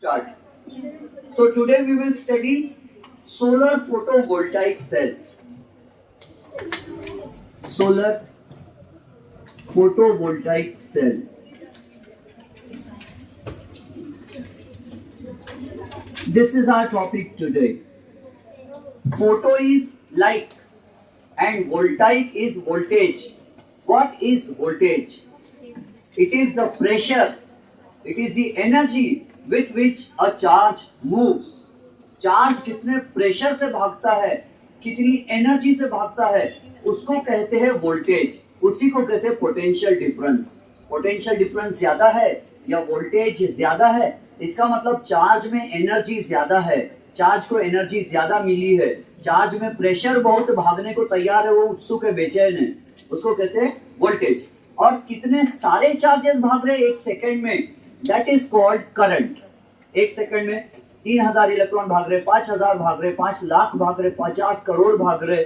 Start. So today we will study solar photovoltaic cell. Solar photovoltaic cell. This is our topic today. Photo is light and voltaic is voltage. What is voltage? It is the pressure, it is the energy with which a charge moves. Charge कितने pressure से भागता है, कितनी energy से भागता है, उसको कहते हैं वोल्टेज. उसी को कहते हैं पोटेंशियल डिफरेंस. पोटेंशियल डिफरेंस ज्यादा है या वोल्टेज ज्यादा है, इसका मतलब चार्ज में एनर्जी ज्यादा है, चार्ज को एनर्जी ज्यादा मिली है, चार्ज में प्रेशर बहुत भागने को तैयार है, वो उत्सुक है, बेचैन है, उसको कहते हैं वोल्टेज. और कितने सारे चार्जेस भाग रहे एक सेकंड में, दैट इज कॉल्ड करंट. एक सेकंड में 3000 इलेक्ट्रॉन भाग रहे, 5000 भाग रहे, 5 लाख भाग रहे, 50 करोड़ भाग रहे,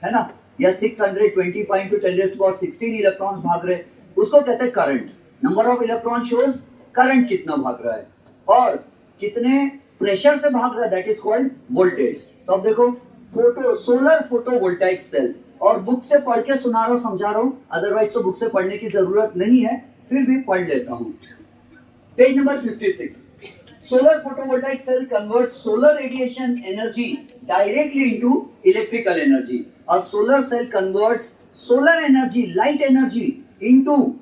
है ना, या 625 to 10⁻16 इलेक्ट्रॉन भाग रहे, उसको कहते हैं current. Number of electron shows current कितना भाग रहा है और कितने प्रेशर से भाग रहा है, दैट इज कॉल्ड वोल्टेज. तो अब देखो, सोलर फोटोवोल्टाइक सेल, और बुक से पढ़ के सुना रहा हूँ, समझा रहा हूँ, अदरवाइज तो बुक से पढ़ने की जरूरत नहीं है, फिर भी पढ़ लेता हूँ. Page number 56. Solar photovoltaic cell converts solar radiation energy directly into electrical energy. और solar cell converts solar energy, light energy, into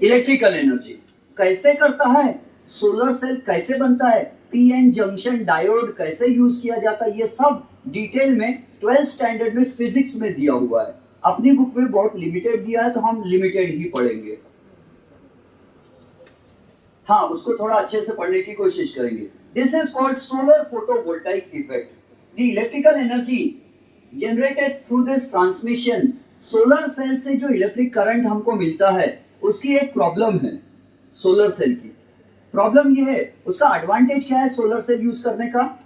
electrical energy. कैसे करता है, सोलर सेल कैसे बनता है, पीएन जंक्शन डायोड कैसे यूज किया जाता है, ये सब डिटेल में 12th स्टैंडर्ड में फिजिक्स में दिया हुआ है. अपनी बुक में बहुत लिमिटेड दिया है, तो हम लिमिटेड ही पढ़ेंगे. हाँ, उसको थोड़ा अच्छे से पढ़ने की कोशिश करेंगे. This is called solar photovoltaic effect. The electrical energy generated through this transmission, solar cell से जो इलेक्ट्रिक करंट हमको मिलता है, उसकी एक प्रॉब्लम है. सोलर सेल की प्रॉब्लम ये है, उसका एडवांटेज क्या है सोलर सेल यूज करने का.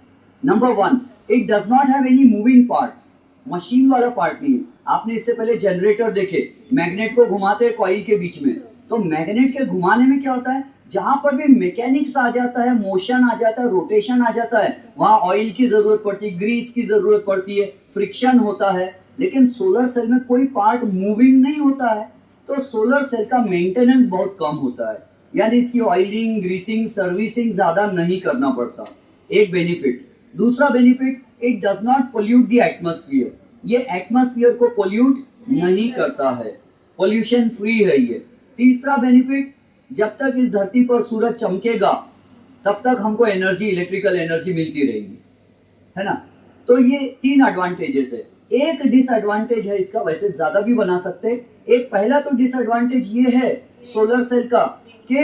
Number 1, it does not have any moving parts. Machine वाला पार्ट नहीं है. आपने इससे पहले जनरेटर देखे, मैग्नेट को घुमाते हैं कॉइल के बीच में, तो मैग्नेट के घुमाने में क्या होता है, जहां पर भी मैकेनिक्स आ जाता है, मोशन आ जाता है, रोटेशन आ जाता है, वहां ऑयल की जरूरत पड़ती है, ग्रीस की जरूरत पड़ती है, फ्रिक्शन होता है. लेकिन सोलर सेल में कोई पार्ट मूविंग नहीं होता है, तो सोलर सेल का मेंटेनेंस बहुत कम होता है, यानी इसकी ऑयलिंग, ग्रीसिंग, सर्विसिंग ज्यादा नहीं करना पड़ता. एक बेनिफिट. दूसरा benefit, it does not pollute the atmosphere. ये एटमॉस्फेयर को पोल्यूट नहीं करता है, पोल्यूशन फ्री है ये. तीसरा बेनिफिट, जब तक इस धरती पर सूरज चमकेगा तब तक हमको एनर्जी, इलेक्ट्रिकल एनर्जी मिलती रहेगी, है ना. तो ये 3 एडवांटेजेस है. एक डिसएडवांटेज है इसका, वैसे ज्यादा भी बना सकते. एक पहला तो डिसएडवांटेज ये है सोलर सेल का कि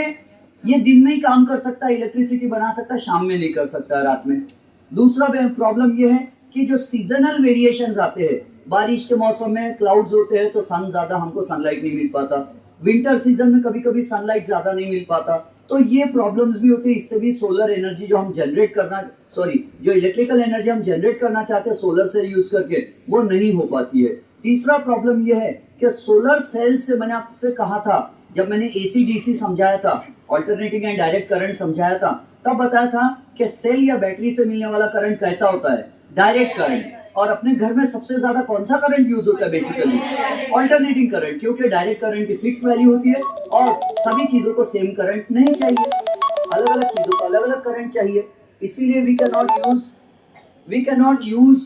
ये दिन में ही काम कर सकता है, इलेक्ट्रिसिटी बना सकता है, शाम में नहीं कर सकता, रात में. दूसरा प्रॉब्लम ये है कि जो सीजनल वेरिएशंस आते हैं, बारिश के मौसम में क्लाउड्स होते हैं तो सन ज्यादा, हमको सनलाइट नहीं मिल पाता. विंटर सीजन में कभी कभी सनलाइट ज्यादा नहीं मिल पाता. तो ये प्रॉब्लम्स भी होती है. इससे भी सोलर एनर्जी जो हम जनरेट करना, जो इलेक्ट्रिकल एनर्जी हम जनरेट करना चाहते हैं सोलर सेल यूज करके, वो नहीं हो पाती है. तीसरा प्रॉब्लम ये है कि सोलर सेल से, मैंने आपसे कहा था जब मैंने एसी डीसी समझाया था, अल्टरनेटिंग एंड डायरेक्ट करंट समझाया था, तब बताया था कि सेल या बैटरी से मिलने वाला करंट कैसा होता है, डायरेक्ट करंट. और अपने घर में सबसे ज्यादा कौन सा करंट यूज होता है, बेसिकली अल्टरनेटिंग करंट, क्योंकि डायरेक्ट करंट की फिक्स वैल्यू होती है और सभी चीजों को सेम करंट नहीं चाहिए, अलग अलग चीजों को अलग अलग करंट चाहिए. इसीलिए we can not use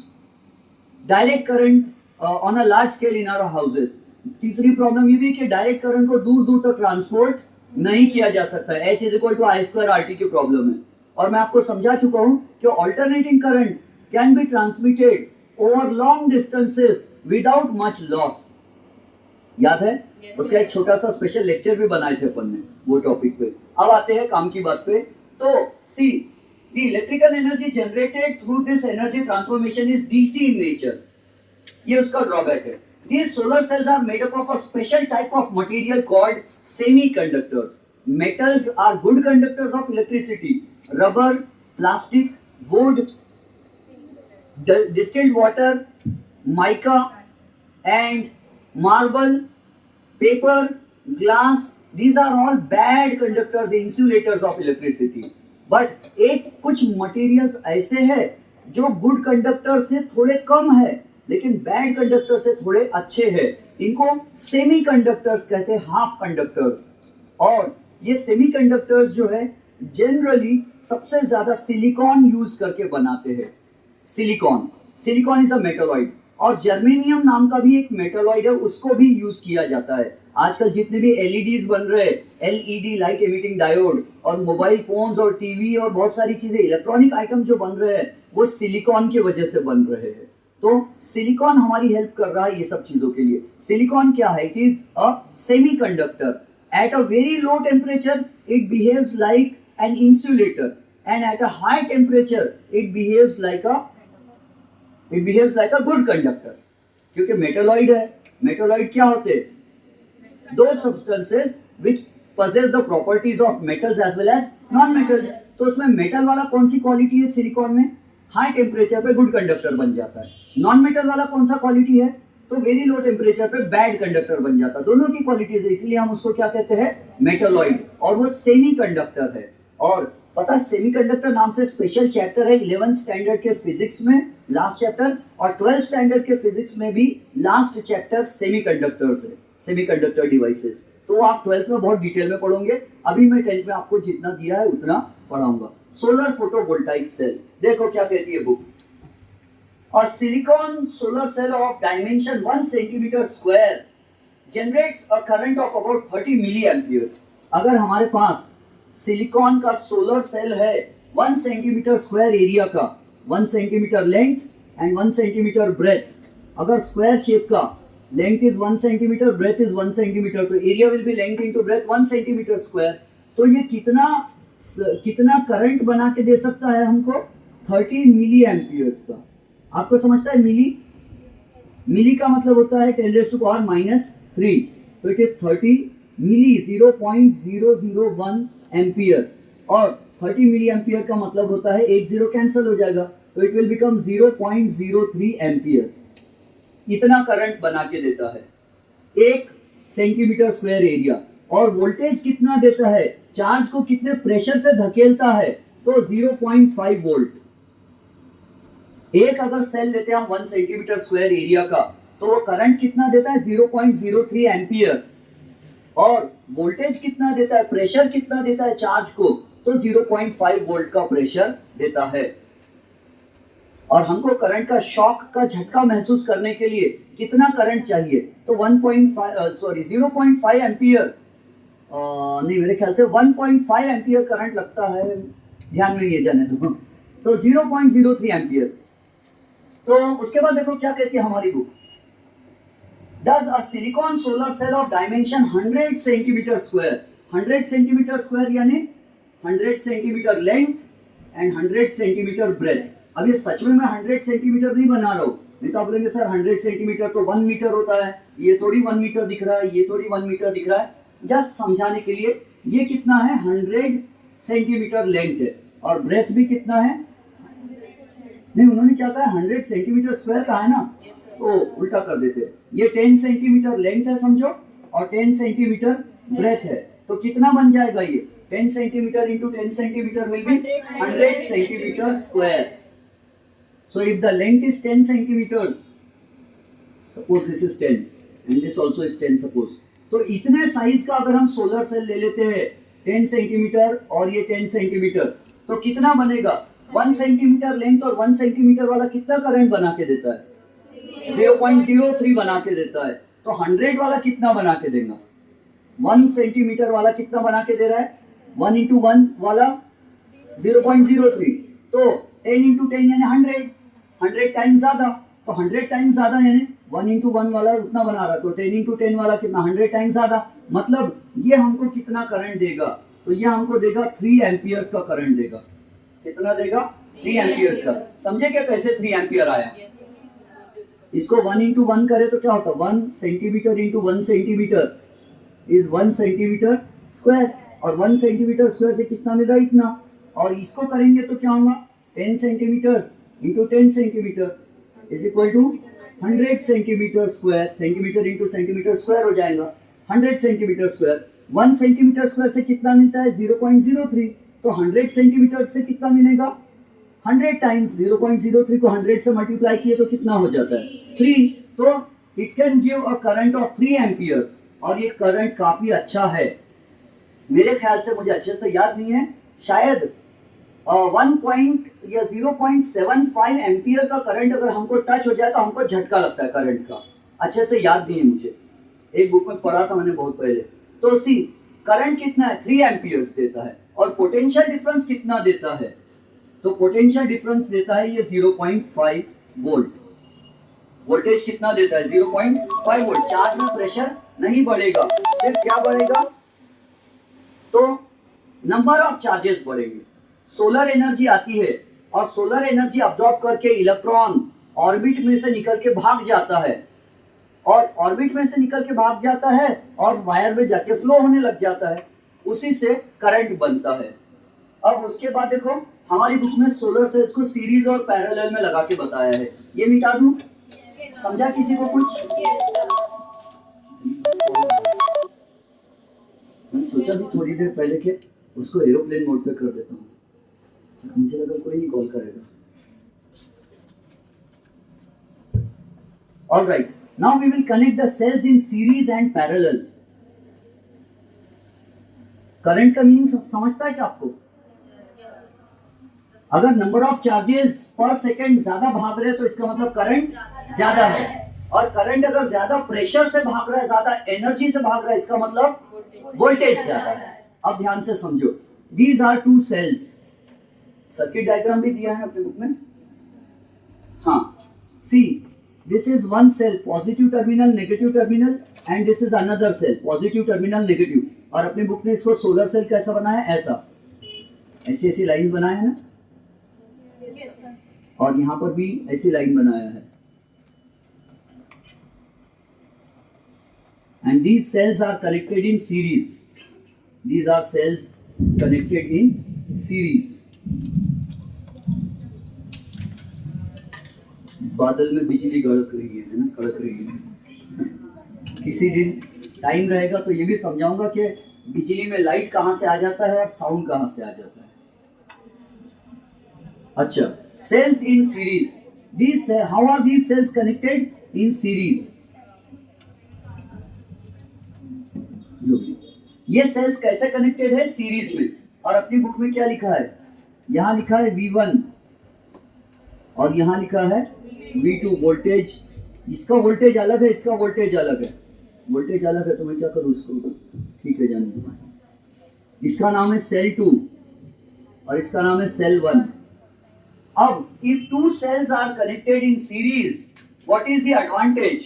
direct current on a large scale in our houses. तीसरी प्रॉब्लम ये भी कि डायरेक्ट करंट को दूर दूर तक ट्रांसपोर्ट नहीं किया जा सकता है. H = I² RT की प्रॉब्लम है. और मैं आपको समझा चुका हूं कि alternating current can be transmitted over long distances without much loss. याद है? उसका एक छोटा सा स्पेशल लेक्चर भी बनाए थे अपन ने वो टॉपिक पे. अब आते हैं काम की बात पे. तो see, the electrical energy generated through this energy transformation is DC in nature. ये उसका ड्रॉबैक है. These solar cells are made up of a special type of material called semiconductors. Metals are good conductors of electricity. Rubber, plastic, wood, distilled water, mica, and marble, paper, glass. These are all bad conductors, insulators of electricity. But एक कुछ materials ऐसे हैं जो good conductor से थोड़े कम है लेकिन bad conductor से थोड़े अच्छे हैं। इनको सेमी कंडक्टर्स कहते हैं, हाफ कंडक्टर्स। और ये सेमी कंडक्टर्स जो है जनरली सबसे ज्यादा सिलिकॉन यूज करके बनाते हैं। सिलिकॉन इज अ मेटलॉइड, और जर्मेनियम नाम का भी एक मेटलॉइड है, उसको भी यूज किया जाता है। आजकल जितने भी एलईडीज बन रहे हैं, एलईडी लाइट एमिटिंग डायोड, और मोबाइल फोन्स और टीवी और बहुत सारी चीजें, इलेक्ट्रॉनिक आइटम जो बन रहे हैं वो सिलिकॉन की वजह से बन रहे हैं। तो सिलिकॉन हमारी हेल्प कर रहा है ये सब चीजों के लिए। सिलिकॉन क्या है? It is a semi conductor. At a very low temperature it behaves like an insulator, and at a high temperature it behaves like a good conductor. क्योंकि मेटलॉइड है। मेटलॉइड क्या होते हैं? दो substances which possess the properties of metals as well as non metals। तो उसमें metal वाला कौन सी क्वालिटी है सिलिकॉन में? हाई टेम्परेचर पे गुड कंडक्टर बन जाता है। नॉन मेटल वाला कौन सा क्वालिटी है? तो वेरी लो टेम्परेचर पे बैड कंडक्टर बन जाता है। दोनों की क्वालिटीज है, इसलिए हम उसको क्या कहते हैं? मेटलॉइड। और वो सेमी कंडक्टर है। और पता है सेमीकंडक्टर नाम से स्पेशल चैप्टर है 11th स्टैंडर्ड के फिजिक्स में, लास्ट चैप्टर, और 12th स्टैंडर्ड के फिजिक्स में भी लास्ट चैप्टर सेमीकंडक्टर्स है, सेमीकंडक्टर डिवाइसेस। तो आप 12th में बहुत डिटेल में पढ़ोगे। अभी मैं 10th में आपको जितना दिया है उतना पढ़ाऊंगा। सोलर फोटोवोल्टाइक सेल, देखो क्या कहती है book. A silicon solar cell of dimension 1 centimeter square generates a current of about 30 milliamperes। अगर हमारे पास सिलिकॉन का सोलर सेल है 1 सेंटीमीटर स्क्वायर एरिया का, 1 centimetre length and 1 centimetre breadth, अगर स्क्वायर शेप का, length is 1 centimetre, breadth is 1 centimetre, तो area will be length into breadth 1 centimetre square. तो ये कितना करंट बना के दे सकता है हमको? 30 मिली एम्पियर्स का। आपको समझता है मिली का मतलब होता है 10⁻⁻³ तो इट इज 30 मिली 0.001 एम्पियर, और 30 मिली एम्पियर का मतलब होता है 1 0 कैंसिल हो जाएगा, तो इट विल बिकम 0.03 एम्पियर। इतना करंट बना के देता है 1 सेंटीमीटर स्क्वायर एरिया। और वोल्टेज कितना देता है? चार्ज को कितने प्रेशर से धकेलता है? तो 0.5 वोल्ट। एक अगर सेल लेते हैं हम 1 सेंटीमीटर स्क्वायर एरिया का, तो वो करंट कितना देता है? 0.03 एम्पियर। और वोल्टेज कितना देता है? प्रेशर कितना देता है चार्ज को? तो 0.5 वोल्ट का प्रेशर देता है। और हमको करंट का शॉक का झटका महसूस करने के लिए कितना करंट चाहिए? तो 0.5 एम्पियर, नहीं मेरे ख्याल से 1.5 एम्पियर करंट लगता है, ध्यान में ये जाने तो 0.03 एम्पियर। तो उसके बाद देखो क्या कहती है हमारी book. Does a silicon solar cell of dimension 100 centimeter square, 100 centimeter square यानी 100 centimeter length and 100 centimeter breadth। अब ये सच में मैं 100 सेंटीमीटर नहीं बना रहा हूँ, नहीं तो आप बोलेंगे सर 100 सेंटीमीटर तो 1 मीटर होता है, ये थोड़ी 1 मीटर दिख रहा है, ये थोड़ी 1 मीटर दिख रहा है। जस्ट समझाने के लिए, ये कितना है? 100 सेंटीमीटर लेंथ है, और ब्रेथ भी कितना है? नहीं, उन्होंने क्या कहा? 100 सेंटीमीटर स्क्वायर का है ना, तो उल्टा कर देते। ये 10 सेंटीमीटर लेंथ है समझो, और 10 सेंटीमीटर ब्रेथ है, तो कितना बन जाएगा ये? 10 centimetre into 10 centimetre will be 100 centimetre square. So if the length is 10 centimeters, suppose this is 10 and this also is 10 suppose, तो इतने साइज का अगर हम सोलर सेल ले लेते हैं 10 सेंटीमीटर और ये 10 सेंटीमीटर, तो कितना बनेगा? 1 सेंटीमीटर लेंथ और 1 सेंटीमीटर वाला कितना करंट बना के देता है? 0.03 बना के देता है। तो 100 वाला कितना बना के देगा? 1 सेंटीमीटर वाला कितना बना के दे रहा है? 1 इंटू 1 वाला 0.03, तो 10 इंटू 10 यानी 100 टाइम ज्यादा, तो 100 टाइम ज्यादा यानी 1 इंटू 1 वाला उतना बना रहा है, तो 10 इंटू 10 वाला कितना? 100 टाइम ज्यादा। मतलब ये हमको कितना करंट देगा? तो ये हमको देगा 3 एम्पियर्स का करंट देगा। कितना देगा? 3 एम्पियर्स का। समझे क्या कैसे 3 एम्पियर आया? इसको 1 इंटू 1 करे तो क्या होता? 1 centimetre into 1 centimetre is 1 centimetre square, और 1 सेंटीमीटर स्क्वायर से कितना मिला? इतना। और इसको करेंगे तो क्या होगा? 10 centimetre into 10 centimetre is equal to 100 centimetre square. Centimetre into centimetre square हो जाएगा 100 सेंटीमीटर स्क्वायर। 1 सेंटीमीटर स्क्वायर से कितना मिलता है? 0.03। तो 100 सेंटीमीटर से कितना मिलेगा? 100 टाइम्स 0.03 को 100 से मल्टीप्लाई किए तो कितना हो जाता है? 3। तो it can give a current of 3 amperes, और ये करंट काफी अच्छा है। मेरे ख्याल से, मुझे अच्छे से याद नहीं है, शायद 0.75 एम्पियर का करंट अगर हमको टच हो जाए तो हमको झटका लगता है करंट का। अच्छे से याद नहीं है मुझे, एक बुक में पढ़ा था मैंने बहुत पहले। तो सी करंट कितना है? 3 एम्पियर्स देता है। और पोटेंशियल डिफरेंस कितना देता है? तो पोटेंशियल डिफरेंस देता है ये 0.5 वोल्ट। वोल्टेज कितना देता है? 0.5 वोल्ट। चार्ज में प्रेशर नहीं बढ़ेगा, सिर्फ क्या बढ़ेगा? तो नंबर ऑफ चार्जेस बढ़ेंगे। सोलर एनर्जी आती है और सोलर एनर्जी अब्सॉर्ब करके इलेक्ट्रॉन ऑर्बिट में से निकल के भाग जाता है, और ऑर्बिट में से निकल के भाग जाता है और वायर में जाके फ्लो होने लग जाता है, उसी से करंट बनता है। अब उसके बाद देखो, हमारी बुक में सोलर सेल्स को सीरीज और पैरेलल में लगा के बताया है। ये मिटा दूं? समझा किसी को कुछ? मैं सोचा भी थोड़ी देर पहले कि उसको एरोप्लेन मोड पे कर देता हूँ, मुझे लगा कोई नहीं कॉल करेगा। All right, now we will connect the cells in series and parallel. Current का मीनिंग समझता है क्या आपको? अगर नंबर ऑफ चार्जेस पर सेकेंड ज्यादा भाग रहे हैं तो इसका मतलब करंट ज्यादा है, और करंट अगर ज्यादा प्रेशर से भाग रहा है, ज्यादा एनर्जी से भाग रहा है, इसका मतलब वोल्टेज ज्यादा है। अब ध्यान से समझो, these are 2 cells. Circuit diagram भी दिया है अपने बुक में। हाँ, see this is one cell, positive terminal, negative terminal, and this is another cell, positive terminal, negative. और अपने बुक ने इसको सोलर सेल कैसा बनाया? ऐसा, ऐसी ऐसी लाइन बनाया है ना, और यहां पर भी ऐसी लाइन बनाया है। And these cells are connected in series, these are cells connected in series. बादल में बिजली गड़क रही है ना, कड़क रही है। किसी दिन टाइम रहेगा तो ये भी समझाऊंगा कि बिजली में लाइट कहां से आ जाता है और साउंड कहां से आ जाता है। अच्छा, cells in series, these how are these cells connected in series? ये सेल्स कैसे कनेक्टेड है? सीरीज में। और अपनी बुक में क्या लिखा है? यहां लिखा है V1 और यहां लिखा है V2। वोल्टेज, इसका वोल्टेज अलग है, इसका वोल्टेज अलग है। वोल्टेज अलग है तो मैं क्या करूं इसको? ठीक है, जाने दो। इसका नाम है सेल 2 और इसका नाम है सेल 1। अब if 2 cells are connected in series, what is the advantage?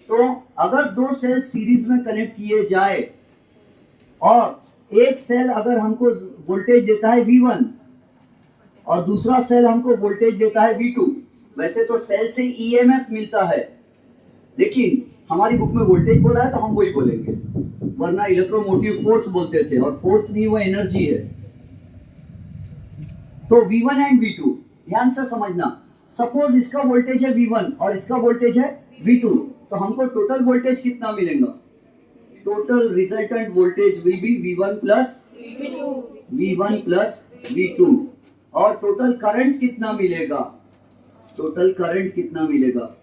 तो अगर 2 सेल सीरीज में कनेक्ट किए जाए और एक सेल अगर हमको वोल्टेज देता है V1 और दूसरा सेल हमको वोल्टेज देता है V2, वैसे तो सेल से EMF मिलता है, लेकिन हमारी बुक में वोल्टेज बोला है तो हम वही बोलेंगे, वरना इलेक्ट्रोमोटिव फोर्स बोलते थे, और फोर्स नहीं, वो एनर्जी है। तो V1 एंड V2 ध्यान से समझना। सपोज इसका वोल्टेज है V1 और इसका वोल्टेज है V2, तो हमको टोटल वोल्टेज कितना मिलेगा? Total resultant voltage will be V1 plus V2। और टोटल करंट कितना मिलेगा? टोटल करंट कितना मिलेगा?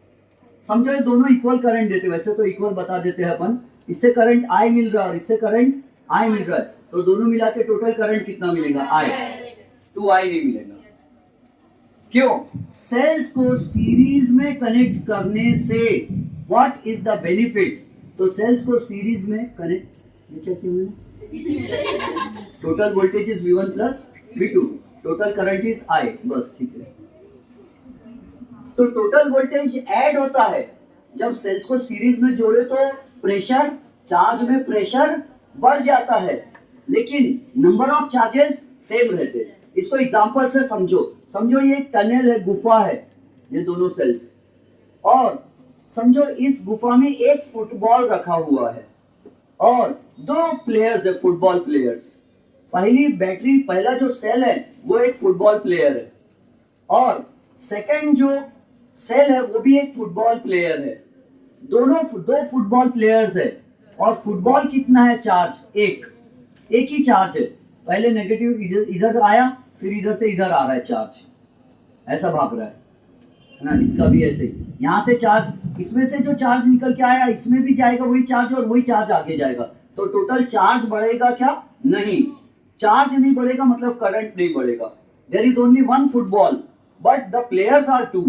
समझो ये दोनों इक्वल करंट देते, वैसे तो इक्वल बता देते हैं अपन। इससे करंट I मिल रहा है और इससे करंट I मिल रहा है, तो दोनों मिला के टोटल करंट कितना मिलेगा? I। 2I नहीं मिलेगा। क्यों? सेल्स को सीरीज में कनेक्ट करने से व्हाट इज द बेनिफिट? तो सेल्स को सीरीज में कनेक्ट, ये क्या किया मैंने? Total voltage is V1 plus V2, total current is I, बस ठीक है। तो टोटल वोल्टेज ऐड होता है जब सेल्स को सीरीज में जोड़े, तो प्रेशर, चार्ज में प्रेशर बढ़ जाता है, लेकिन नंबर ऑफ चार्जेस सेम रहते हैं। इसको एग्जांपल से समझो। समझो ये एक टनल है, गुफा है, ये दोनों सेल्स, और समझो इस गुफा में एक फुटबॉल रखा हुआ है और 2 प्लेयर्स है, फुटबॉल प्लेयर्स। पहली बैटरी, पहला जो सेल है वो एक फुटबॉल प्लेयर है, और सेकंड जो सेल है वो भी एक फुटबॉल प्लेयर है। दोनों 2 फुटबॉल प्लेयर्स है, और फुटबॉल कितना है चार्ज? एक ही चार्ज है। पहले नेगेटिव इधर आया, फिर इधर से इधर आ रहा है चार्ज, ऐसा भाग रहा है ना। इसका भी ऐसे ही, यहाँ से चार्ज, इसमें से जो चार्ज निकल के आया इसमें भी जाएगा वही चार्ज और वही चार्ज आगे जाएगा, तो टोटल चार्ज बढ़ेगा क्या? नहीं, चार्ज नहीं बढ़ेगा मतलब करंट नहीं बढ़ेगा। There is only one football but the players are two.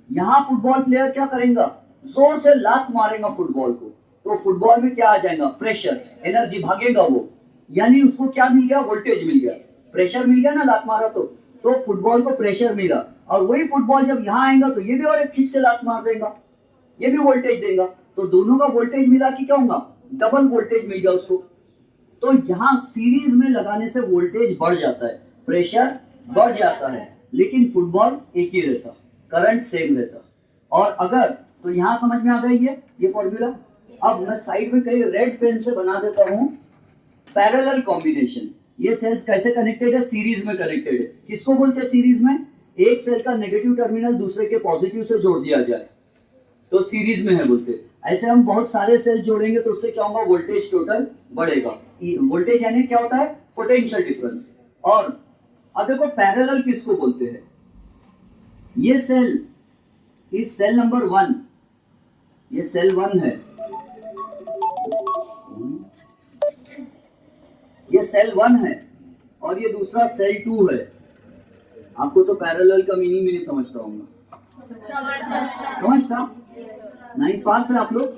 यहाँ फुटबॉल प्लेयर क्या करेगा? जोर से लात मारेगा फुटबॉल को, तो फुटबॉल में क्या आ जाएगा? प्रेशर, एनर्जी, भागेगा वो, यानी उसको क्या मिल गया? वोल्टेज मिल गया, प्रेशर मिल गया ना, लात मारा तो फुटबॉल को प्रेशर मिला, और वही फुटबॉल जब यहाँ आएगा तो ये भी और एक खींच के लात मार देगा, ये भी वोल्टेज देगा, तो दोनों का वोल्टेज मिला कि क्या होगा? डबल वोल्टेज मिल गया उसको। तो यहाँ सीरीज में लगाने से वोल्टेज बढ़ जाता है, प्रेशर बढ़ जाता है, लेकिन फुटबॉल एक ही रहता, करंट सेम रहता। और अगर, तो यहाँ समझ में आ गई है ये फॉर्मूला। अब मैं साइड में कहीं रेड पेन से बना देता हूँ पैरेलल कॉम्बिनेशन। ये सेल्स कैसे कनेक्टेड है? सीरीज में कनेक्टेड है। किसको बोलते हैं सीरीज में? एक सेल का नेगेटिव टर्मिनल दूसरे के पॉजिटिव से जोड़ दिया जाए तो सीरीज में है बोलते। ऐसे हम बहुत सारे सेल जोड़ेंगे तो उससे क्या होगा? वोल्टेज टोटल बढ़ेगा। वोल्टेज यानी क्या होता है? Potential difference. और अब देखो पैरेलल किसको बोलते हैं? ये सेल इस सेल नंबर 1, ये सेल 1 है, ये सेल 1 है और ये दूसरा सेल 2 है। आपको तो पैरेलल का मीनिंग भी नहीं समझता होगा, समझता? 9 पास है आप लोग?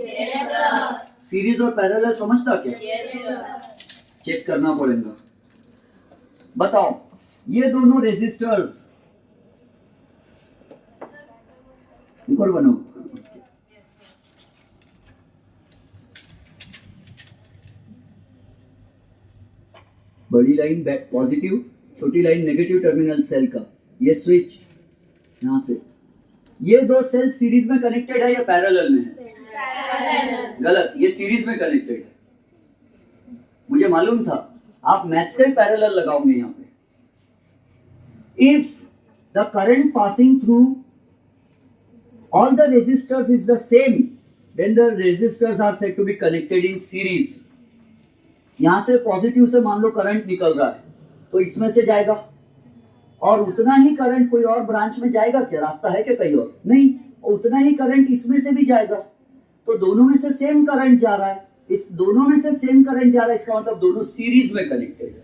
सीरीज और पैरेलल समझता क्या? चेक करना पड़ेगा। बताओ, ये दोनों रेजिस्टर्स ऊपर बनो, बड़ी लाइन पॉजिटिव, छोटी लाइन नेगेटिव टर्मिनल सेल का, ये स्विच यहां से, ये दो सेल सीरीज में कनेक्टेड है या पैरेलल में है? गलत, ये सीरीज में कनेक्टेड है। मुझे मालूम था आप मैथ से पैरेलल लगाओगे यहां पे। If the current passing through all the resistors is the same, then the resistors are said to be connected in series. यहां से पॉजिटिव से मान लो करंट निकल रहा है तो इसमें से जाएगा, और उतना ही करंट कोई और ब्रांच में जाएगा क्या? रास्ता है क्या कहीं और? नहीं, उतना ही करंट इसमें से भी जाएगा, तो दोनों में से सेम करंट जा रहा है। इस दोनों में से सेम करंट जा रहा है, इसका मतलब दोनों सीरीज में कनेक्टेड है।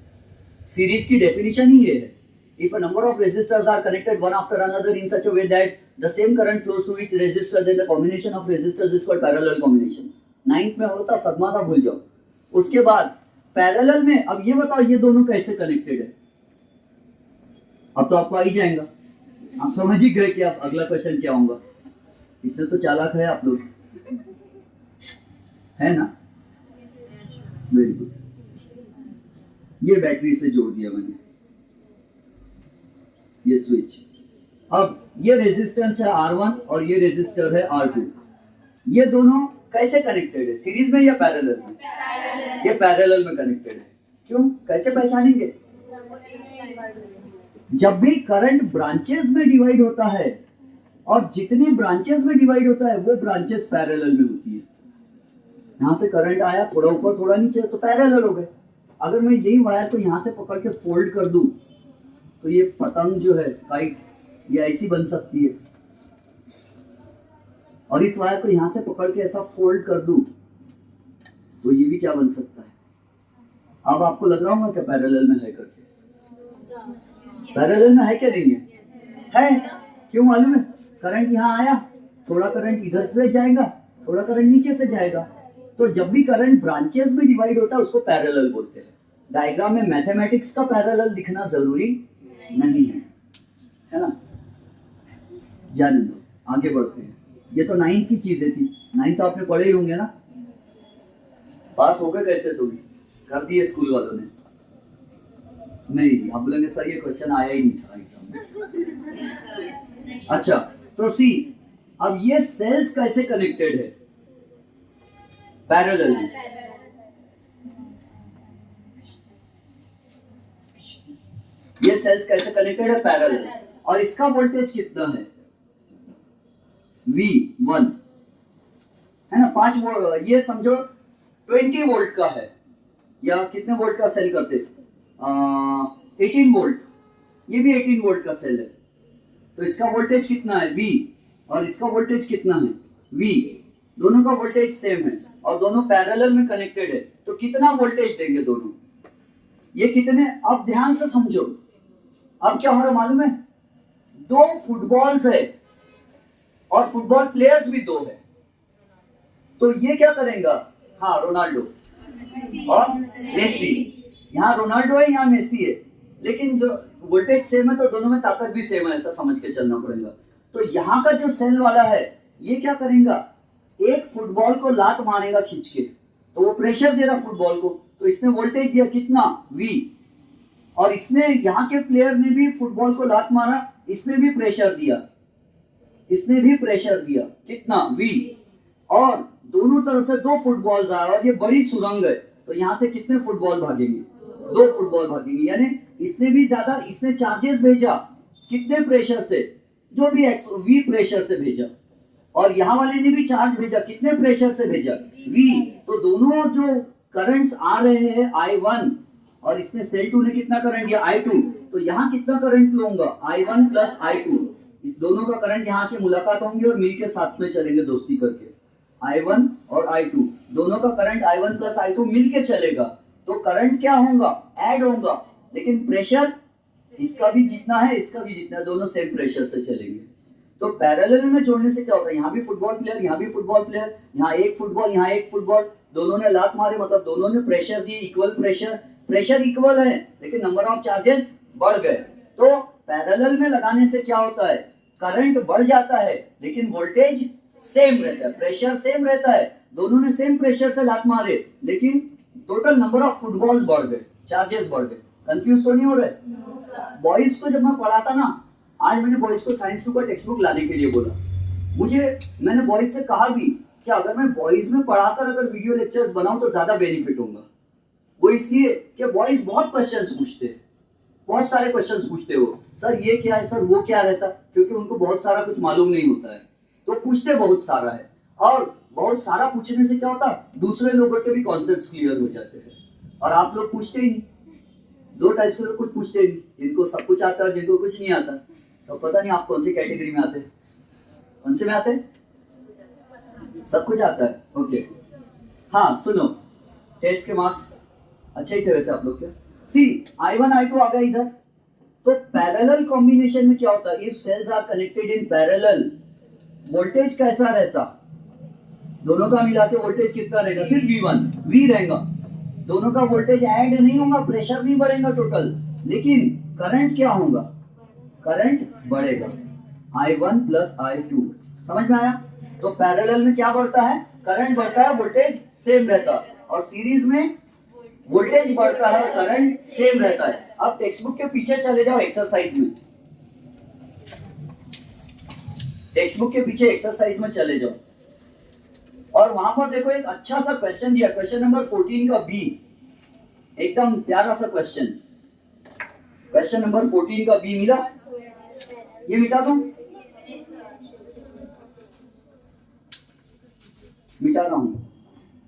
सीरीज की डेफिनेशन ही ये है, if a number of resistors are connected one after another in such a way that the same current flows through each resistor, then the combination of resistors is called parallel combination. 9th में होता, सदमा था, भूल जाओ। उसके बाद parallel में, अब ये बताओ ये दोनों कैसे कनेक्टेड है? अब तो आपको आ ही जाएगा, आप समझ ही गए कि आप अगला क्वेश्चन क्या होगा। इतने तो चालाक है आप लोग, है ना? Very good. ये बैटरी से जोड़ दिया मैंने, ये स्विच। अब ये रेजिस्टेंस है R1 और ये रेजिस्टर है R2। ये दोनों कैसे कनेक्टेड है? सीरीज में या पैरेलल में? ये पैरेलल में कनेक्टेड है। क्यों? कैसे पहचानेंगे? जब भी करंट ब्रांचेस में डिवाइड होता है, और जितनी ब्रांचेस में डिवाइड होता है वो ब्रांचेस पैरेलल में होती है। यहाँ से करंट आया, थोड़ा ऊपर थोड़ा नीचे, तो पैरेलल हो गए। अगर मैं यही वायर को यहाँ से पकड़ के फोल्ड कर दूं तो ये पतंग जो है, काइट, ये ऐसी बन सकती है, और इस वायर को यहाँ से पकड़ के ऐसा फोल्ड कर दूं तो ये भी क्या बन सकता है? अब आपको लग रहा होगा क्या पैरेलल में है करके? पैरेलल में है क्या? नहीं है? क्यों मालूम है? करंट यहाँ आया, थोड़ा करंट इधर से जाएगा, थोड़ा करंट नीचे से जाएगा, तो जब भी करंट ब्रांचेस में डिवाइड होता है उसको पैरेलल बोलते हैं। डायग्राम में मैथमेटिक्स का पैरेलल दिखना जरूरी नहीं है ना? जाने दो, आगे बढ़ते हैं। ये तो 9th की चीजें थी, 9th तो आपने पढ़े ही होंगे ना? पास हो गए कैसे? तो भी कर दिए स्कूल वालों ने? नहीं, आप बोलेंगे सर ये क्वेश्चन आया ही नहीं था एग्जाम में। अच्छा, तो सी, अब ये सेल्स कैसे कनेक्टेड है? पैरेलल में। ये सेल्स कैसे कनेक्टेड है? पैरेलल। और इसका वोल्टेज कितना है? V1 है ना? 5 वोल्ट, ये समझो 20 वोल्ट का है, या कितने वोल्ट का सेल करते? 18 वोल्ट, ये भी 18 वोल्ट का सेल है, तो इसका वोल्टेज कितना है V और इसका वोल्टेज कितना है V, दोनों का वोल्टेज सेम है और दोनों पैरेलल में कनेक्टेड है, तो कितना वोल्टेज देंगे दोनों, ये कितने, अब ध्यान से समझो, अब क्या हो रहा है मालूम है, दो फुटबॉल्स है और फुटबॉल प्लेयर्स भी दो है, तो ये क्या करेगा, हाँ रोनाल्डो और मेसी, यहाँ रोनाल्डो है यहाँ मेसी है, लेकिन जो वोल्टेज सेम है तो दोनों में ताकत भी सेम है, ऐसा समझ के चलना पड़ेगा। तो यहाँ का जो सेल वाला है ये क्या करेगा, एक फुटबॉल को लात मारेगा खींच के, तो वो प्रेशर दे रहा फुटबॉल को, तो इसने वोल्टेज दिया कितना V, और इसने यहाँ के प्लेयर ने भी फुटबॉल को लात मारा, इसने भी प्रेशर दिया, इसने भी प्रेशर दिया कितना V, और दोनों तरफ से दो फुटबॉल्स आए और ये बड़ी सुरंग है, तो यहाँ से कितने फुटबॉल भागेंगे, दो फुटबॉल भागेंगे, यानी इसने भी ज्यादा, इसने चार्जेस भेजा कितने प्रेशर से, जो भी V प्रेशर से भेजा, और यहाँ वाले ने भी चार्ज भेजा कितने प्रेशर से भेजा V, तो दोनों जो करंट्स आ रहे हैं I1 और इसमें सेल 2 ने कितना करंट दिया I2, तो यहाँ कितना करंट फ्लो होगा I1 प्लस I2, इस दोनों का करंट यहाँ के मुलाकात होंगे और मिलके साथ में चलेंगे दोस्ती करके, I1 और I2 दोनों का करंट I1 प्लस I2 मिलके चलेगा, तो करंट क्या होगा, ऐड होगा, लेकिन प्रेशर इसका भी जितना है इसका भी जितना है, दोनों सेम प्रेशर से चलेंगे। तो पैरेलल में जोड़ने से क्या होता है, यहाँ भी फुटबॉल प्लेयर, यहाँ भी फुटबॉल प्लेयर, यहाँ एक फुटबॉल, यहाँ एक फुटबॉल, दोनों ने लात मारे, मतलब दोनों ने प्रेशर दिए, इक्वल प्रेशर, प्रेशर इक्वल है लेकिन नंबर ऑफ चार्जेस बढ़ गए। तो पैरेलल में लगाने से क्या होता है, करंट बढ़ जाता है लेकिन वोल्टेज सेम रहता है, प्रेशर सेम रहता है, दोनों ने सेम प्रेशर से लात मारे लेकिन टोटल नंबर ऑफ फुटबॉल बढ़ गए, चार्जेस बढ़ गए। कंफ्यूज तो नहीं हो रहे? बॉयज को जब मैं पढ़ाता ना, आज मैंने बॉयज को साइंस 2 का टेक्स्ट बुक लाने के लिए बोला, मैंने बॉयज से कहा भी कि अगर मैं बॉयज में पढ़ाकर अगर वीडियो लेक्चर्स बनाऊं तो ज्यादा बेनिफिट होगा। वो इसलिए कि बॉयज बहुत क्वेश्चंस पूछते हैं, बहुत सारे क्वेश्चंस पूछते हो, सर ये क्या है, सर वो क्या रहता, क्योंकि उनको बहुत सारा कुछ मालूम नहीं होता है, तो पूछते बहुत सारा है, और बहुत सारा पूछने से क्या होता है, दूसरे लोगों के भी कॉन्सेप्ट्स क्लियर हो जाते हैं, और आप लोग पूछते ही नहीं। दो टाइप्स के लोग कुछ पूछते नहीं, जिनको सब कुछ आता है, जिनको कुछ नहीं आता, तो पता नहीं आप कौन सी कैटेगरी में आते हैं, कौन से में आते हैं, सब कुछ आता है, ओके। हाँ सुनो, टेस्ट के मार्क्स अच्छे ही थे वैसे आप लोग के, सी I1 I2 आ गया इधर, तो पैरेलल कॉम्बिनेशन में क्या होता है, if cells are connected in parallel, voltage कैसा रहता, दोनों का मिला के वोल्टेज कितना रहेगा, सिर्फ V1 V रहेगा, दोनों का वोल्टेज ऐड नहीं होगा, प्रेशर नहीं बढ़ेगा टोटल, लेकिन करंट क्या होगा, करंट बढ़ेगा, I1 प्लस I2, समझ में आया? तो पैरेलल में क्या बढ़ता है, करंट बढ़ता है, वोल्टेज सेम रहता है, और सीरीज में वोल्टेज बढ़ता है, करंट सेम रहता है। अब टेक्स्ट बुक के पीछे चले जाओ एक्सरसाइज में, टेक्स्ट बुक के पीछे एक्सरसाइज में चले जाओ, और वहां पर देखो एक अच्छा सा क्वेश्चन दिया, क्वेश्चन नंबर 14 का बी, एकदम प्यारा सा क्वेश्चन, क्वेश्चन नंबर 14 का बी मिला, ये मिटा दूं, मिटा रहा हूं,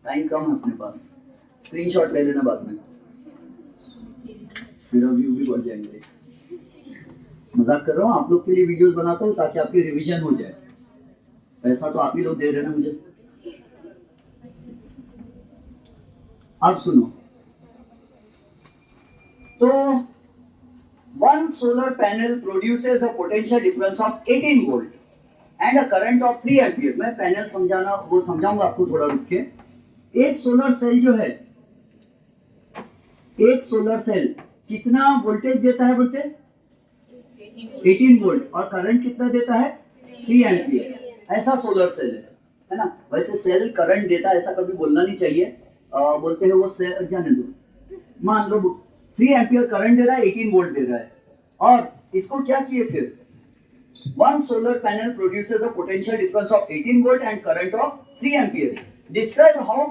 टाइम कम है अपने पास, स्क्रीनशॉट ले लेना बाद में, मेरा व्यू भी बढ़ जाएंगे। मजाक कर रहा हूँ, आप लोग के लिए वीडियोस बनाता हूँ ताकि आपकी रिवीजन हो जाए, पैसा तो आप ही लोग दे रहे हैं ना मुझे। अब सुनो, तो one solar panel produces a potential difference of 18 volt and a current of 3 ampere। मैं पैनल समझाना वो समझाऊंगा आपको थोड़ा रुक के। एक सोलर सेल जो है, एक सोलर सेल कितना वोल्टेज देता है बोलते, 18 वोल्ट, और करंट कितना देता है, 3 एम्पियर, ऐसा सोलर सेल है ना। वैसे सेल करंट देता है ऐसा कभी बोलना नहीं चाहिए, बोलते हैं वो सेल, जाने दो, मान लो 3 एम्पियर करंट दे रहा है, 18 वोल्ट दे रहा है, और इसको क्या किए फिर, one solar panel produces a potential difference of 18 volt and current of 3 ampere। Describe how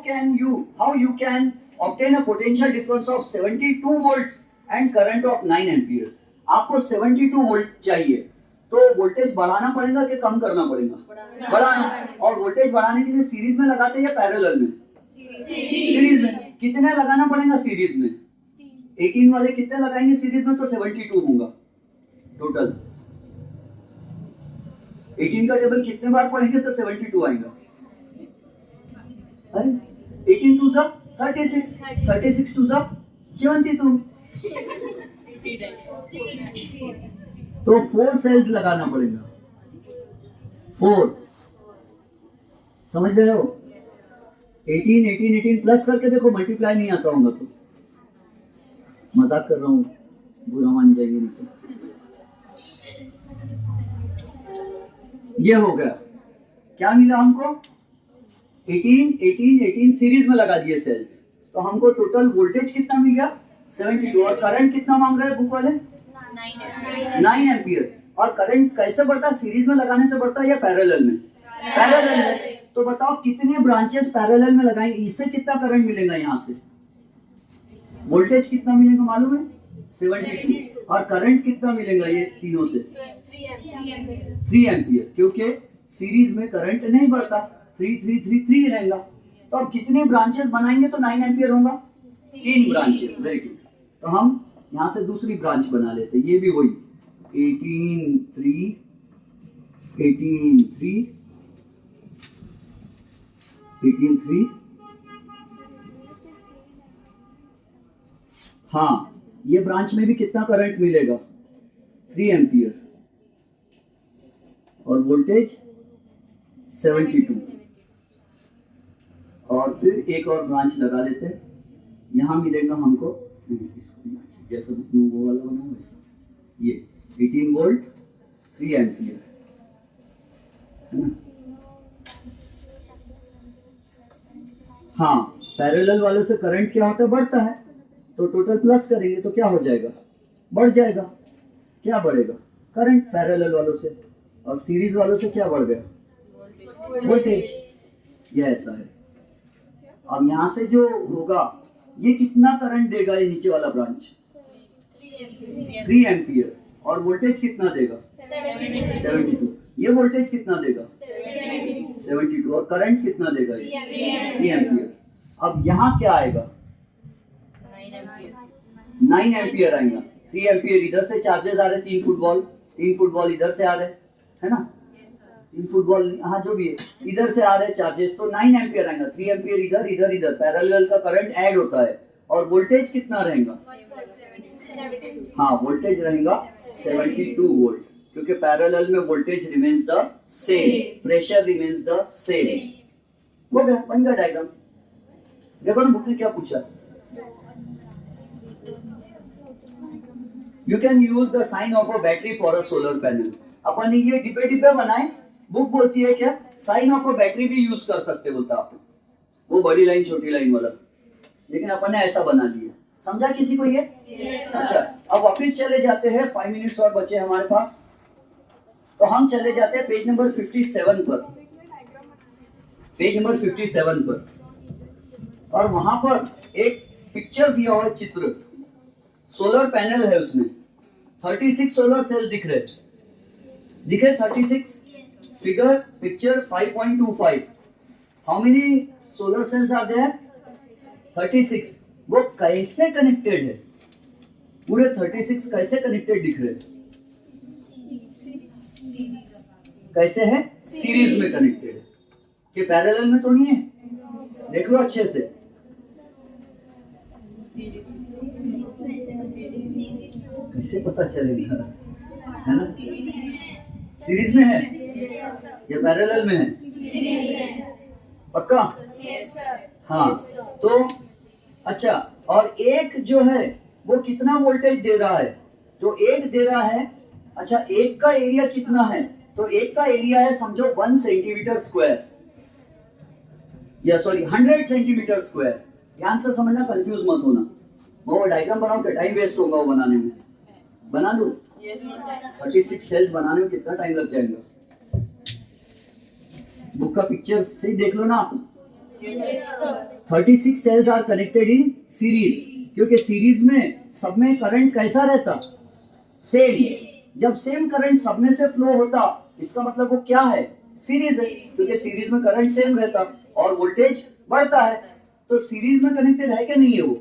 you can obtain a potential difference of 72 volts and current of 9 amperes। आपको 72 वोल्ट चाहिए, तो वोल्टेज बढ़ाना पड़ेगा कि कम करना पड़ेगा, बढ़ाना, और वोल्टेज बढ़ाने के लिए सीरीज में लगाते हैं या पैरेलल में, सीरीज में। कितने लगाना पड़ेगा सीरीज में, 18 वाले कितने लगाएंगे सीरीज में, तो 72 होगा टोटल। 18 का टेबल कितने बार पढ़ेंगे तो 72 आएगा। अरे 18 टू सा 36, 36 टू सा 72, तो 4 सेल्स लगाना पड़ेगा, 4। समझ रहे हो? 18 18 18 प्लस करके देखो, मल्टीप्लाई नहीं आता होगा तो, मजाक कर रहा हूँ, बुरा मान जाएंगे नहीं तो। ये हो गया, क्या मिला हमको? 18 18 18 सीरीज में लगा दिए सेल्स, तो हमको टोटल वोल्टेज कितना मिल गया? 72। और करंट कितना मांग रहे हैं बुक वाले? 9 एम्पियर। और करंट कैसे बढ़ता है? सीरीज में लगाने से बढ़ता है या पैरेलल में? पैरेलल में। तो बताओ कितने ब्रांचेस पैरेलल में लगाएंगे, इससे कितना करंट मिलेगा? यहाँ से वोल्टेज कितना मिलेगा मालूम है? 72। और करंट कितना मिलेगा ये तीनों से? 3 एम्पियर, क्योंकि सीरीज में करंट नहीं बढ़ता, 3 3 3 3 रहेगा। तो अब कितने ब्रांचेस बनाएंगे तो 9 एम्पियर होगा? 3 ब्रांचेस। Very good. तो हम यहाँ से दूसरी ब्रांच बना लेते हैं, ये भी वही 18 3 18 3 18 3। हाँ, ये ब्रांच में भी कितना करंट मिलेगा? 3 एम्पियर और वोल्टेज 72। और फिर एक और ब्रांच लगा लेते हैं, यहाँ मिलेगा हमको जैसा वो वाला बना वैसा, ये 18 वोल्ट 3 एम्पियर है ना। हाँ, पैरेलल वालों से करंट क्या होता है? बढ़ता है, तो टोटल प्लस करेंगे तो क्या हो जाएगा? बढ़ जाएगा। क्या बढ़ेगा? करंट पैरेलल वालों से। और सीरीज वालों से क्या बढ़ गया? वोल्टेज। ये ऐसा है। अब यहाँ से जो होगा ये कितना करंट देगा? ये नीचे वाला ब्रांच 3 एम्पियर। और वोल्टेज कितना देगा? 72। ये वोल्टेज कितना देगा? 72। और करंट कितना देगा? ये 3 एम्पियर। अब यहाँ क्या आएगा? 9 एम्पियर आएगा। 3 एम्पियर इधर से चार्जेस आ रहे, 3 फुटबॉल इधर से आ रहे, है ना? 3 फुटबॉल, हाँ जो भी है, इधर से आ रहे चार्जेस, तो 9 एम्पियर आएगा। 3 एम्पियर इधर इधर इधर, पैरेलल का करंट ऐड होता है। और वोल्टेज कितना रहेगा? हाँ, वोल्टेज रहेगा 72 वोल्ट, क्योंकि पैरेलल में voltage remains the same, pressure remains the same. हो गया, बन गया डायग्राम। देखो ना बुक ने क्या पूछा। You can use the sign of a battery for a solar panel. अपन ये डिब्बे डिब्बे बनाए, बुक बोलती है क्या? साइन ऑफ अ बैटरी भी यूज कर सकते बोलता आप, वो बड़ी लाइन छोटी लाइन वाला, लेकिन अपन ने ऐसा बना लिया। समझा किसी को ये? yes, अच्छा, अब वापिस चले जाते हैं, 5 मिनट्स और बचे हमारे पास, तो हम चले जाते हैं पेज नंबर 57 पर। पेज नंबर 57 पर, और वहां पर एक पिक्चर दिया हुआ है, चित्र, सोलर पैनल है, उसमें 36 सोलर सेल दिख रहे 36। Figure picture 5.25। How many solar cells are there? 36। वो कैसे कनेक्टेड है? पूरे 36 कैसे कनेक्टेड दिख रहे? कैसे है? सीरीज में कनेक्टेड है, कि पैरेलल में तो नहीं है? देख लो अच्छे से। कैसे पता चलेगा, है ना? सीरीज में है या पैरेलल में है? पक्का? हाँ, तो अच्छा, और एक जो है वो कितना वोल्टेज दे रहा है? तो एक दे रहा है, अच्छा, एक का एरिया कितना है? तो एक का एरिया है समझो 1 सेंटीमीटर स्क्वायर, या सॉरी 100 सेंटीमीटर स्क्वायर। ध्यान से समझना, कंफ्यूज मत होना। वो डायग्राम बनाओ के टाइम वेस्ट होगा वो बनाने में। बना लूं? 36 सेल्स बनाने में कितना टाइम लग जाएगा? बुक का पिक्चर से ही देख लो ना आप। 36 cells are connected in series, क्योंकि सीरीज में सब में करंट कैसा रहता? सेम। जब सेम करंट सब में से फ्लो होता, इसका मतलब वो क्या है? सीरीज है, क्योंकि सीरीज में करंट सेम रहता और वोल्टेज बढ़ता है। तो सीरीज में कनेक्टेड है क्या नहीं है वो?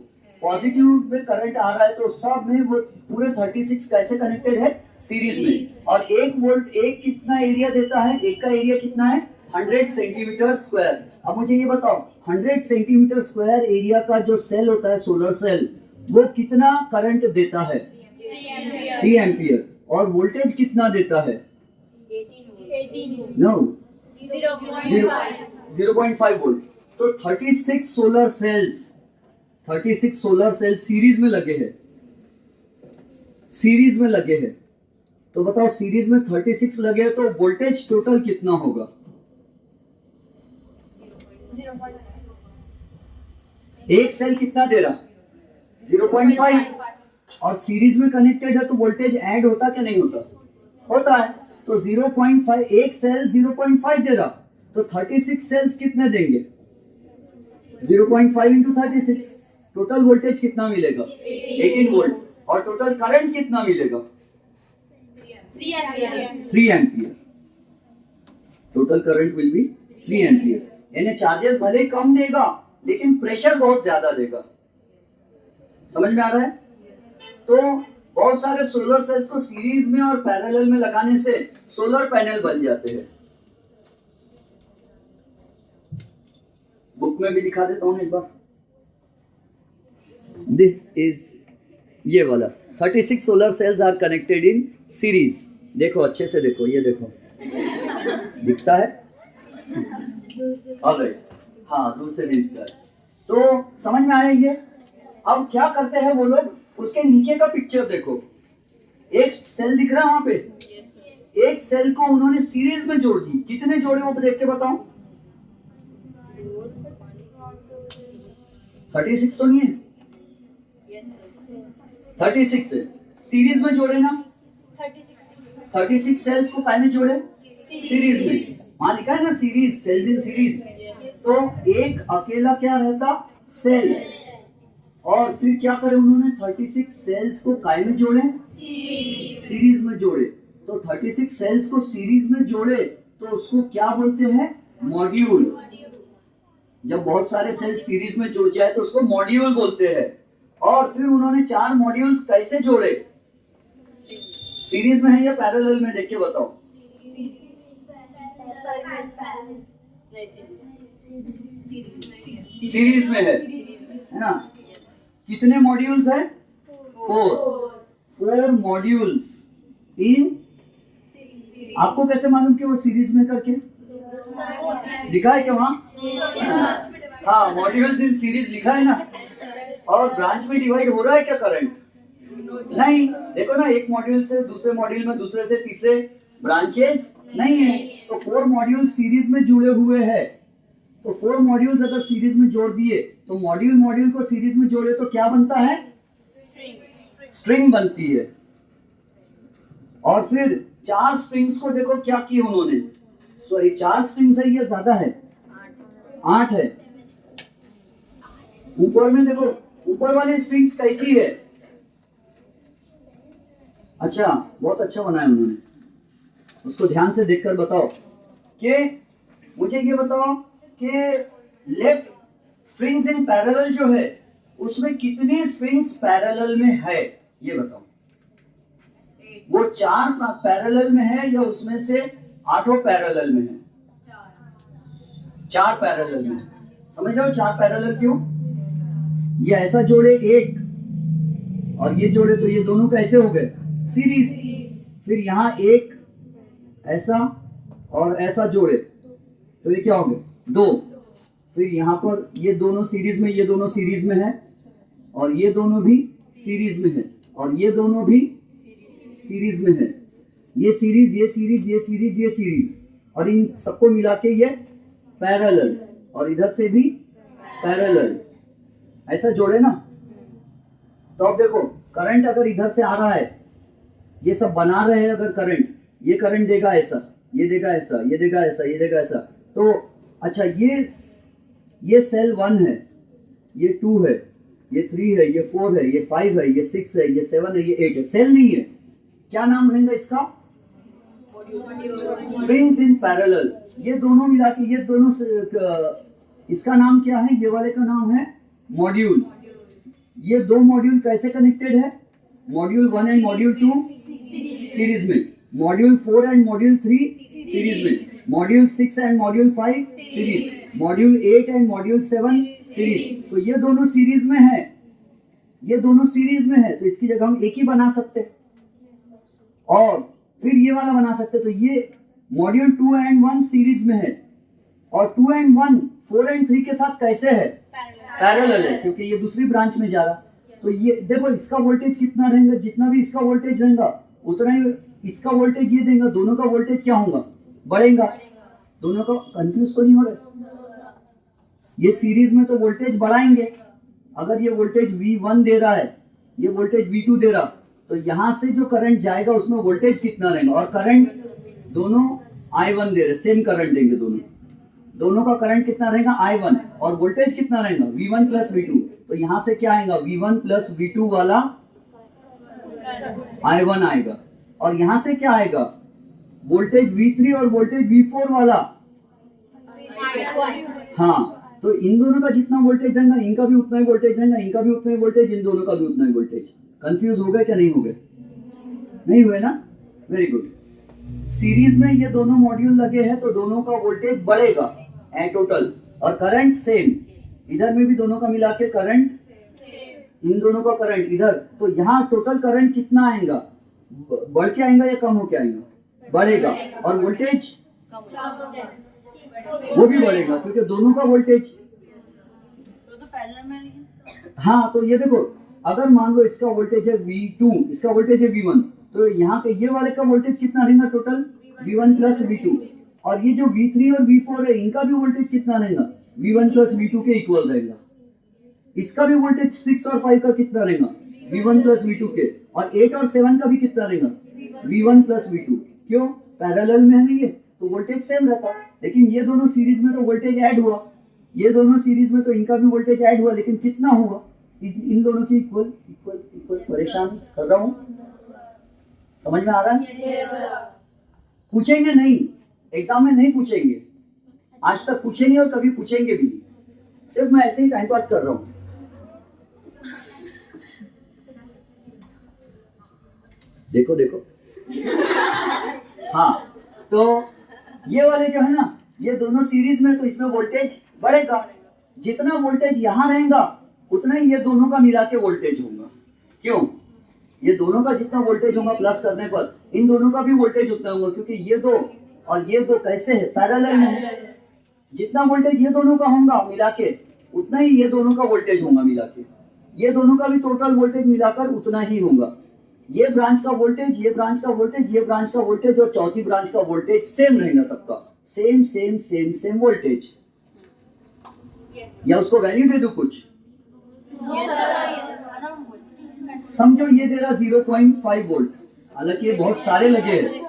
पॉजिटिव में करंट आ रहा है तो सब में वो पूरे 36 कैसे कनेक्टेड है, सीरीज में। और एक वोल्ट एक कितना एरिया देता है, एक का एरिया कितना है 100 सेंटीमीटर स्क्वायर। अब मुझे ये बताओ 100 सेंटीमीटर स्क्वायर एरिया का जो सेल होता है सोलर सेल, वो कितना करंट देता है 3 एम्पियर। और वोल्टेज कितना देता है 0.5 वोल्ट। तो 36 सोलर सेल्स सीरीज में लगे हैं, सीरीज में लगे हैं। तो बताओ सीरीज में 36 लगे हैं तो वोल्टेज टोटल कितना होगा। एक सेल कितना दे रहा 0.5 और सीरीज में कनेक्टेड है तो वोल्टेज ऐड होता क्या नहीं होता, होता है। तो 0.5 एक सेल 0.5 दे रहा तो 36 सेल्स कितने देंगे 0.5 इंटू 36, टोटल वोल्टेज कितना मिलेगा 18 वोल्ट। और टोटल करंट कितना मिलेगा 3 ampere. Total current will be 3 ampere. यानी चार्जेस भले कम देगा लेकिन प्रेशर बहुत ज्यादा देगा। समझ में आ रहा है। तो बहुत सारे सोलर सेल्स को सीरीज में और पैरेलल में लगाने से सोलर पैनल बन जाते हैं। बुक में भी दिखा देता हूं एक बार। दिस इज ये वाला 36 solar cells are connected in series. देखो अच्छे से देखो, ये देखो दिखता है। ऑलराइट, हाँ दूर से भी दिखता है। तो समझ में आया ये। अब क्या करते हैं वो लोग, उसके नीचे का पिक्चर देखो, एक सेल दिख रहा है वहां पे, एक सेल को उन्होंने सीरीज में जोड़ दी। कितने जोड़े वो देख के बताओ। 36 तो नहीं है, 36 है, सीरीज में जोड़े ना। 36 सेल्स को काय में जोड़े, सीरीज में। वहां लिखा है ना सीरीज, सेल्स इन सीरीज। तो एक अकेला क्या रहता सेल, और फिर क्या करे उन्होंने 36 सेल्स को काय में जोड़े, सीरीज में जोड़े। तो 36 सेल्स को सीरीज में जोड़े तो उसको क्या बोलते हैं मॉड्यूल। जब बहुत सारे सेल्स सीरीज में जुड़ जाए तो उसको मॉड्यूल बोलते हैं। और फिर उन्होंने 4 मॉड्यूल्स कैसे जोड़े, सीरीज में है या पैरेलल में, देख के बताओ। सीरीज में है ना। कितने मॉड्यूल्स है 4 मॉड्यूल्स इन। आपको कैसे मालूम कि वो सीरीज में करके लिखा है क्या वहां, हाँ मॉड्यूल्स इन सीरीज लिखा है ना। और ब्रांच में डिवाइड हो रहा है क्या करंट, नहीं। देखो ना, एक मॉड्यूल से दूसरे मॉड्यूल में, दूसरे से तीसरे ब्रांचेस नहीं है। तो 4 मॉड्यूल सीरीज में जुड़े हुए हैं। तो 4 मॉड्यूल्स अगर सीरीज में जोड़ दिए तो मॉड्यूल को सीरीज में जोड़े तो क्या बनता है, स्ट्रिंग बनती है। और फिर 4 स्ट्रिंग्स को देखो क्या किए उन्होंने, सॉरी 4 स्ट्रिंग्स है या ज्यादा है, 8 है। ऊपर में देखो, ऊपर वाली स्ट्रिंग्स कैसी है, अच्छा बहुत अच्छा बनाया उन्होंने, उसको ध्यान से देखकर बताओ। कि मुझे ये बताओ कि लेफ्ट स्ट्रिंग्स इन पैरेलल जो है उसमें कितनी स्ट्रिंग्स पैरेलल में है, ये बताओ। वो 4 पैरेलल में है या उसमें से 8 पैरेलल में है, 4 पैरेलल में। समझ रहे हो 4 पैरेलल क्यों, ये ऐसा जोड़े एक और ये जोड़े तो ये दोनों कैसे हो गए सीरीज। फिर यहाँ एक ऐसा और ऐसा जोड़े तो ये क्या हो गए 2। फिर यहाँ पर ये दोनों सीरीज में, ये दोनों सीरीज में है, और ये दोनों भी सीरीज में है, और ये दोनों भी सीरीज में है। ये सीरीज, ये सीरीज, ये सीरीज, ये सीरीज, और इन सबको मिला के ये पैरेलल, और इधर से भी पैरेलल, ऐसा जोड़े ना। तो अब देखो करंट अगर इधर से आ रहा है, ये सब बना रहे हैं अगर करंट, ये करंट देगा ऐसा, ये देगा ऐसा, ये देगा ऐसा, ये देगा ऐसा। तो अच्छा ये सेल 1 है, ये 2 है, ये 3 है, ये 4 है, ये 5 है, ये 6 है, ये 7 है, ये 8 है। सेल नहीं है, क्या नाम रहेगा इसका, स्ट्रिंग्स इन पैरेलल। ये दोनों मिला के, ये दोनों इसका नाम क्या है, ये वाले का नाम है मॉड्यूल, ये दो मॉड्यूल कैसे कनेक्टेड है? मॉड्यूल 1 एंड मॉड्यूल 2 सीरीज में, मॉड्यूल 4 एंड मॉड्यूल 3 सीरीज में, module 6 and module 5 series, module 8 and module 7 series. तो ये दोनों सीरीज में है, ये दोनों सीरीज में है, तो इसकी जगह हम एक ही बना सकते और फिर ये वाला बना सकते। तो ये मॉड्यूल 2 एंड 1 सीरीज में है और 2 एंड 1 4 एंड 3 के साथ कैसे है? पैरेलल है, क्योंकि ये दूसरी ब्रांच में जा रहा। तो ये देखो इसका वोल्टेज कितना रहेगा, जितना भी इसका वोल्टेज रहेगा उतना ही इसका वोल्टेज ये देगा, दोनों का वोल्टेज क्या होगा? बढ़ेगा। दोनों का कंफ्यूज तो नहीं हो रहा? ये सीरीज में तो वोल्टेज बढ़ाएंगे। अगर ये वोल्टेज V1 दे रहा है, ये वोल्टेज V2 दे रहा, तो यहां से जो करंट जाएगा उसमें वोल्टेज कितना रहेगा? और करंट दोनों I1 दे रहे, सेम करंट देंगे दोनों, दोनों का करंट कितना रहेगा? I1। और वोल्टेज कितना रहेगा? V1 plus V2। तो यहां से क्या आएगा? V1 प्लस V2 वाला I1 आएगा। और यहां से क्या आएगा? वोल्टेज V3 और वोल्टेज V4 वाला। हाँ, तो इन दोनों का जितना वोल्टेज रहेगा इनका भी उतना ही वोल्टेज रहेगा, इनका भी उतना ही वोल्टेज, इन दोनों का भी उतना ही वोल्टेज। कंफ्यूज हो गए क्या? नहीं हो गए? नहीं हुए ना? Very good. सीरीज में ये दोनों मॉड्यूल लगे हैं तो दोनों का वोल्टेज बढ़ेगा एंड टोटल, और करंट सेम। इधर में भी दोनों का मिला के करंट, इन दोनों का करंट इधर, तो यहाँ टोटल करंट कितना आएगा? बढ़ के आएगा या कम होके आएगा? बढ़ेगा। और वोल्टेज वो भी बढ़ेगा क्योंकि दोनों का वोल्टेज। हाँ, तो ये देखो, अगर मान लो इसका वोल्टेज है V2, इसका वोल्टेज है V1, तो यहाँ के ये वाले का वोल्टेज कितना रहेगा? Total V1 plus V2। और ये जो V3 और V4 है इनका भी वोल्टेज कितना रहेगा? V1 प्लस V2 के इक्वल रहेगा। इसका भी वोल्टेज 6 और 5 का कितना रहेगा? V1 प्लस V2 के। और 8 और 7 का भी कितना रहेगा? V1 plus V2। क्यों? पैरेलल में है ना ये, तो वोल्टेज सेम रहता। लेकिन ये दोनों सीरीज में तो वोल्टेज ऐड हुआ, ये दोनों सीरीज में तो इनका भी वोल्टेज ऐड हुआ, लेकिन कितना हुआ? इन दोनों की इक्वल इक्वल इक्वल। परेशान कर रहा हूं? समझ में आ रहा है? पूछेंगे नहीं, एग्जाम में नहीं पूछेंगे, आज तक पूछे नहीं और कभी पूछेंगे भी नहीं। सिर्फ मैं ऐसे ही टाइम पास कर रहा हूं। देखो देखो। हाँ, तो ये वाले जो है ना, ये दोनों सीरीज में, तो इसमें वोल्टेज बढ़ेगा। जितना वोल्टेज यहाँ रहेगा उतना ही ये दोनों का मिला के वोल्टेज होगा। क्यों? ये दोनों का जितना वोल्टेज होगा प्लस करने पर इन दोनों का भी वोल्टेज उतना होगा, क्योंकि ये दो और ये दो कैसे है? पैरेलल में। जितना वोल्टेज ये दोनों का होगा मिला के उतना ही ये दोनों का वोल्टेज होगा मिला के। ये दोनों का भी टोटल वोल्टेज मिलाकर उतना ही होगा। ये ब्रांच का वोल्टेज, ये ब्रांच का वोल्टेज, ये ब्रांच का वोल्टेज और चौथी ब्रांच का वोल्टेज सेम रहेगा सबका। Same same same same voltage. या उसको वैल्यू दे दो कुछ? समझो ये दे रहा 0.5 वोल्ट, हालांकि ये बहुत सारे लगे हैं।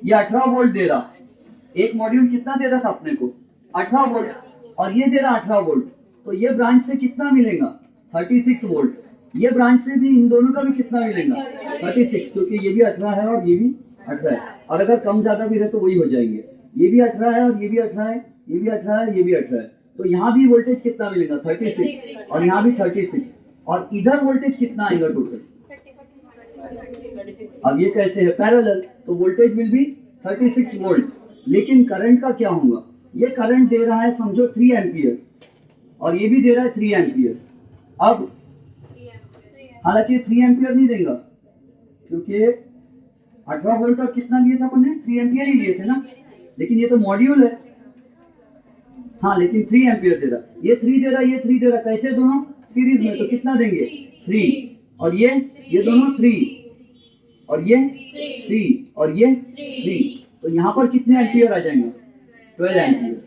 ये 18 वोल्ट दे रहा। एक मॉड्यूल कितना दे रहा था अपने को? 18 वोल्ट। और ये दे रहा 18 वोल्ट। तो ये ब्रांच से कितना मिलेगा? 36 वोल्ट। ये ब्रांच से भी इन दोनों का भी कितना मिलेगा? 36, क्योंकि ये भी 18 है और ये भी 18 है। और अगर कम ज्यादा भी रहे तो वही हो जाएंगे। ये भी 18 है और ये भी 18 है, ये भी 18 है, ये भी 18 है। तो यहाँ भी वोल्टेज कितना मिलेगा? 36। और यहाँ भी 36। और इधर वोल्टेज कितना आएगा टोटल? अब ये कैसे है? पैरेलल, तो वोल्टेज विल बी 36 वोल्ट। लेकिन करंट का क्या होगा? ये करंट दे रहा है समझो 3 एम्पियर और ये भी दे रहा है 3 एम्पियर। अब हालांकि 3 एम्पियर नहीं देगा, क्योंकि 18 वोल्ट का कितना लिए था अपन ने? 3 एम्पियर ही लिए थे ना। लेकिन ये तो मॉड्यूल है। हाँ, लेकिन 3 एम्पियर दे रहा। ये 3 दे रहा, ये 3 दे रहा। कैसे? दोनों सीरीज में, तो कितना देंगे? 3। और ये दोनों 3 और ये 3 और ये 3। तो यहाँ पर कितने एम्पियर आ जाएंगे? 12 एम्पियर।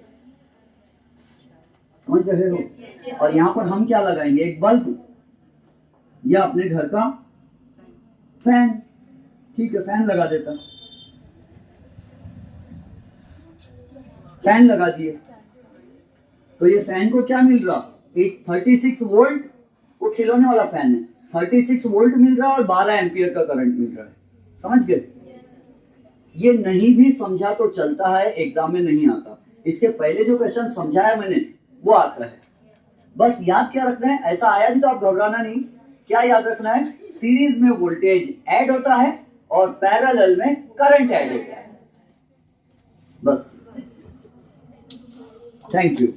समझ रहे हो? और यहाँ पर हम क्या लगाएंगे? एक बल्ब या अपने घर का फैन। ठीक है, फैन लगा देता। फैन लगा दिए तो ये फैन को क्या मिल रहा? 36 वोल्ट। वो खिलौने वाला फैन है। 36 वोल्ट मिल रहा और 12 एम्पियर का करंट मिल रहा है। समझ गए? ये नहीं भी समझा तो चलता है, एग्जाम में नहीं आता। इसके पहले जो क्वेश्चन समझाया मैंने वो आता है। बस याद क्या रखना है, ऐसा आया भी तो आप घबराना नहीं। क्या याद रखना है, सीरीज में वोल्टेज ऐड होता है और पैरेलल में करंट ऐड होता है, बस। Thank you.